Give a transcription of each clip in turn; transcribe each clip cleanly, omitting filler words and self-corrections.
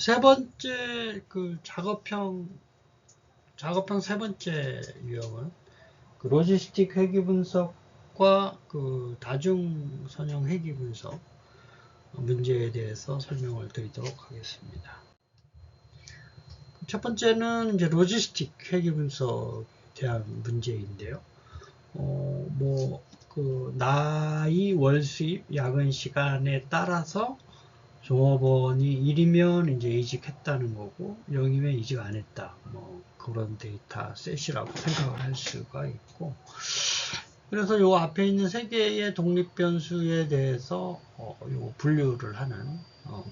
세 번째 그 작업형 세 번째 유형은 그 로지스틱 회귀 분석과 그 다중 선형 회귀 분석 문제에 대해서 설명을 드리도록 하겠습니다. 첫 번째는 이제 로지스틱 회귀 분석에 대한 문제인데요. 그 나이, 월 수입, 야근 시간에 따라서 종업원이 1이면 이제 이직했다는 거고 0이면 이직 안 했다. 그런 데이터 셋이라고 생각을 할 수가 있고, 그래서 요 앞에 있는 세 개의 독립 변수에 대해서 요 분류를 하는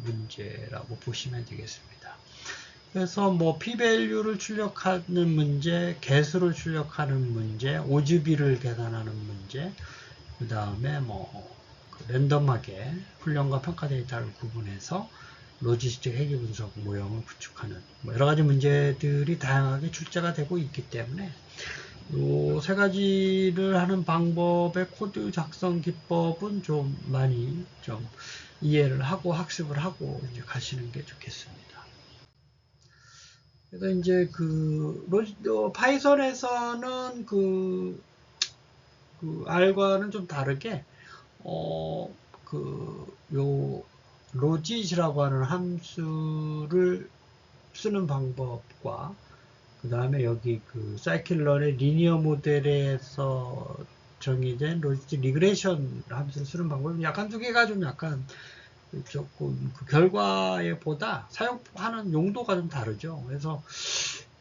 문제라고 보시면 되겠습니다. 그래서 p-value를 출력하는 문제, 개수를 출력하는 문제, 오즈비를 계산하는 문제, 그 다음에 랜덤하게 훈련과 평가 데이터를 구분해서 로지스틱 회귀 분석 모형을 구축하는 여러 가지 문제들이 다양하게 출제가 되고 있기 때문에 이 세 가지를 하는 방법의 코드 작성 기법은 좀 많이 좀 이해를 하고 학습을 하고 이제 가시는 게 좋겠습니다. 그래서 이제 파이썬에서는 그 R과는 좀 다르게 요 로짓이라고 하는 함수를 쓰는 방법과 그 다음에 여기 그 사이클런의 리니어 모델에서 정의된 로지스 리그레이션 함수를 쓰는 방법은 약간 두 개가 좀 약간 조금 그 결과에 보다 사용하는 용도가 좀 다르죠. 그래서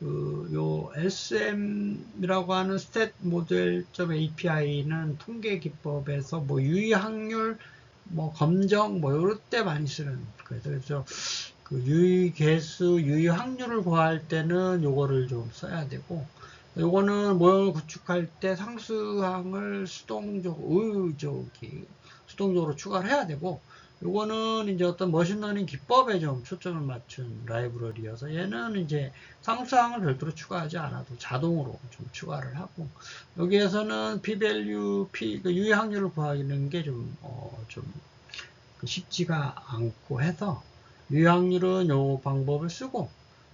요 SM이라고 하는 스탯 모델 API는 통계 기법에서 유의 확률, 검정, 이럴 때 많이 쓰는 거예요. 그래서 그 유의 개수, 유의 확률을 구할 때는 요거를 좀 써야 되고, 요거는 모형을 구축할 때 상수항을 수동적으로 추가를 해야 되고, 요거는 이제 어떤 머신러닝 기법에 좀 초점을 맞춘 라이브러리여서 얘는 이제 상수항을 별도로 추가하지 않아도 자동으로 좀 추가를 하고, 여기에서는 p-value, 그 유의 확률을 구하는 게 좀 쉽지가 않고 해서 유의 확률은 요 방법을 쓰고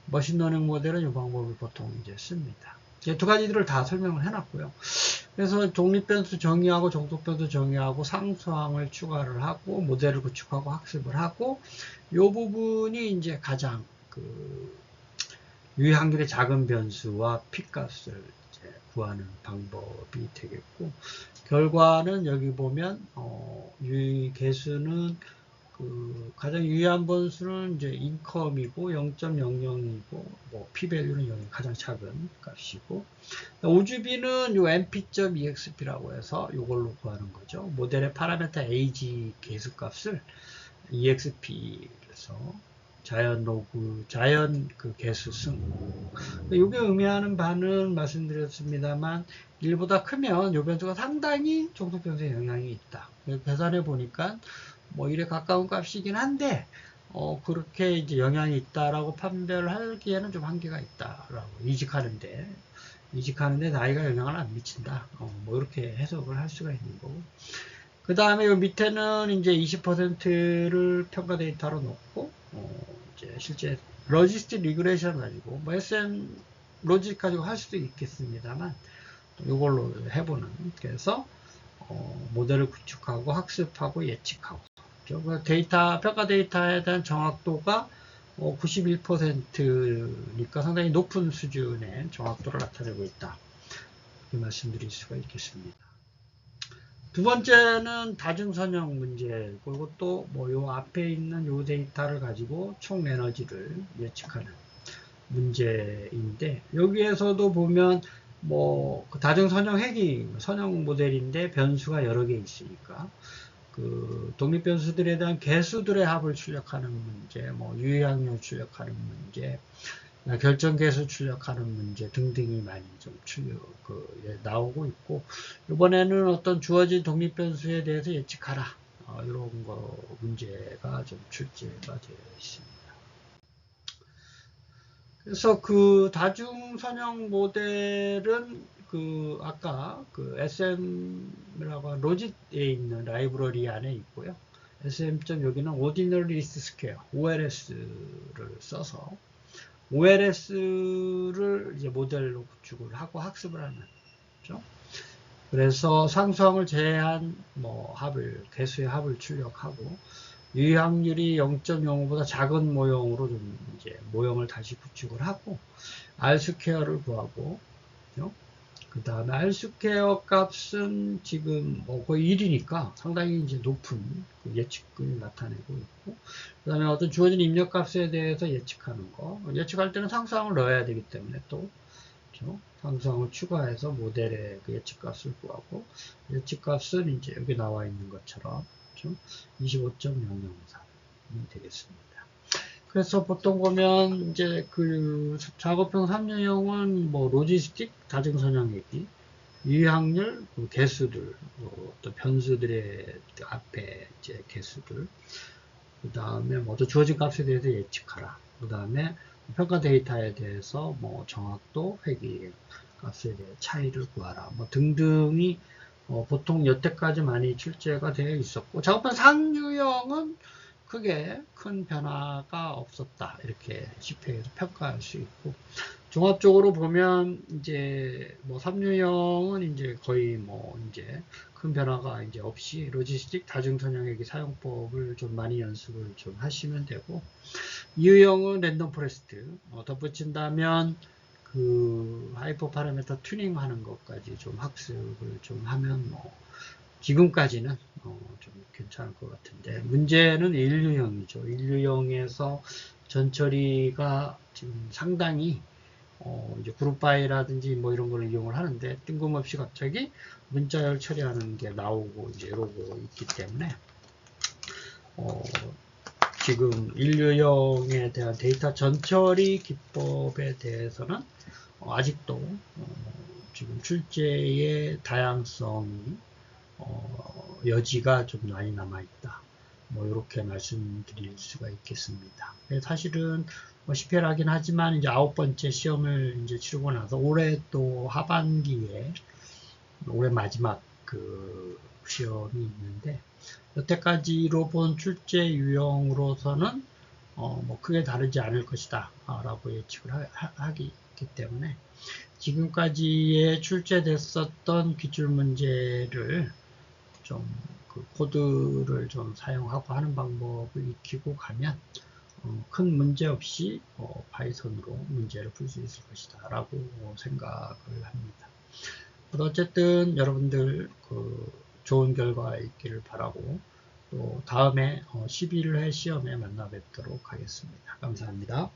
머신러닝 모델은 요 방법을 보통 이제 씁니다. 두 가지들을 다 설명을 해놨고요. 그래서 독립변수 정의하고 정속변수 정의하고 상수항을 추가를 하고 모델을 구축하고 학습을 하고 이 부분이 이제 가장 유의 확률의 작은 변수와 P값을 구하는 방법이 되겠고, 결과는 여기 보면 유의 개수는 가장 유의한 번수는 이제 인컴이고 0.00이고 p-value는 0이 가장 작은 값이고, 오즈비는 요 np.exp라고 해서 이걸로 구하는 거죠. 모델의 파라메타 age 개수값을 exp에서 자연 그 개수승. 이게 의미하는 바는 말씀드렸습니다만 1보다 크면 요 변수가 상당히 종속 변수에 영향이 있다. 계산해 보니까 1에 가까운 값이긴 한데 그렇게 이제 영향이 있다라고 판별을 하기에는 좀 한계가 있다라고 이직하는데 나이가 영향을 안 미친다. 이렇게 해석을 할 수가 있는 거고. 그 다음에 요 밑에는 이제 20%를 평가 데이터로 놓고 이제 실제 로지스틱 리그레이션 가지고 SM 로직 가지고 할 수도 있겠습니다만 이걸로 해보는, 그래서 모델을 구축하고 학습하고 예측하고 평가 데이터에 대한 정확도가 91%니까 상당히 높은 수준의 정확도를 나타내고 있다. 이렇게 말씀드릴 수가 있겠습니다. 두 번째는 다중선형 문제, 그리고 또 요 앞에 있는 요 데이터를 가지고 총 에너지를 예측하는 문제인데, 여기에서도 보면 그 다중선형 회귀 선형 모델인데 변수가 여러 개 있으니까 그 독립 변수들에 대한 개수들의 합을 출력하는 문제, 유의 확률 출력하는 문제, 결정 개수 출력하는 문제 등등이 많이 좀 나오고 있고, 이번에는 어떤 주어진 독립 변수에 대해서 예측하라, 이런 문제가 좀 출제가 되어 있습니다. 그래서 그 다중 선형 모델은 아까 SM이라고 하는 로짓에 있는 라이브러리 안에 있고요. SM. 여기는 Ordinary Least Square, OLS를 써서 OLS를 이제 모델로 구축을 하고 학습을 하는 거죠. 그래서 상수항을 제한 합을, 개수의 합을 출력하고 유의확률이 0.05보다 작은 모형으로 좀 이제 모형을 다시 구축을 하고 R 스퀘어를 구하고, 그 다음에 R 스퀘어 값은 지금 거의 1이니까 상당히 이제 높은 그 예측을 나타내고 있고, 그 다음에 어떤 주어진 입력값에 대해서 예측하는 거, 예측할 때는 상수항을 넣어야 되기 때문에 또 상수항을 추가해서 모델의 그 예측값을 구하고, 예측값은 이제 여기 나와 있는 것처럼 25.003이 되겠습니다. 그래서 보통 보면 이제 그 작업형 3유형은 로지스틱, 다중선형얘기, 유의확률, 개수들, 어떤 변수들의 앞에 이제 개수들, 그 다음에 또 주어진 값에 대해서 예측하라. 그 다음에 평가 데이터에 대해서 정확도, 회귀 값에 대해 차이를 구하라. 등등이 보통 여태까지 많이 출제가 되어 있었고, 작업형 3유형은 크게 큰 변화가 없었다. 이렇게 집회에서 평가할 수 있고, 종합적으로 보면 이제 3유형은 이제 거의 이제 큰 변화가 이제 없이 로지스틱 다중선형얘기 사용법을 좀 많이 연습을 좀 하시면 되고, 2유형은 랜덤 포레스트 덧붙인다면 그 하이퍼 파라미터 튜닝 하는 것까지 좀 학습을 좀 하면 지금까지는 좀 괜찮을 것 같은데, 문제는 1유형이죠. 1유형에서 전처리가 지금 상당히 이제 그룹 바이라든지 이런 걸 이용을 하는데, 뜬금없이 갑자기 문자열 처리하는 게 나오고 이제 이러고 있기 때문에 지금 1유형에 대한 데이터 전처리 기법에 대해서는 아직도 지금 출제의 다양성이 여지가 좀 많이 남아있다. 이렇게 말씀드릴 수가 있겠습니다. 사실은 시페라긴 하지만 이제 9번째 시험을 이제 치르고 나서 올해 또 하반기에 올해 마지막 그 시험이 있는데, 여태까지로 본 출제 유형으로서는 크게 다르지 않을 것이다 라고 예측을 하기 때문에 지금까지에 출제됐었던 기출문제를 좀 그 코드를 좀 사용하고 하는 방법을 익히고 가면 큰 문제 없이 파이썬으로 문제를 풀 수 있을 것이다 라고 생각을 합니다. 어쨌든 여러분들 그 좋은 결과 있기를 바라고, 또 다음에 11회 시험에 만나 뵙도록 하겠습니다. 감사합니다.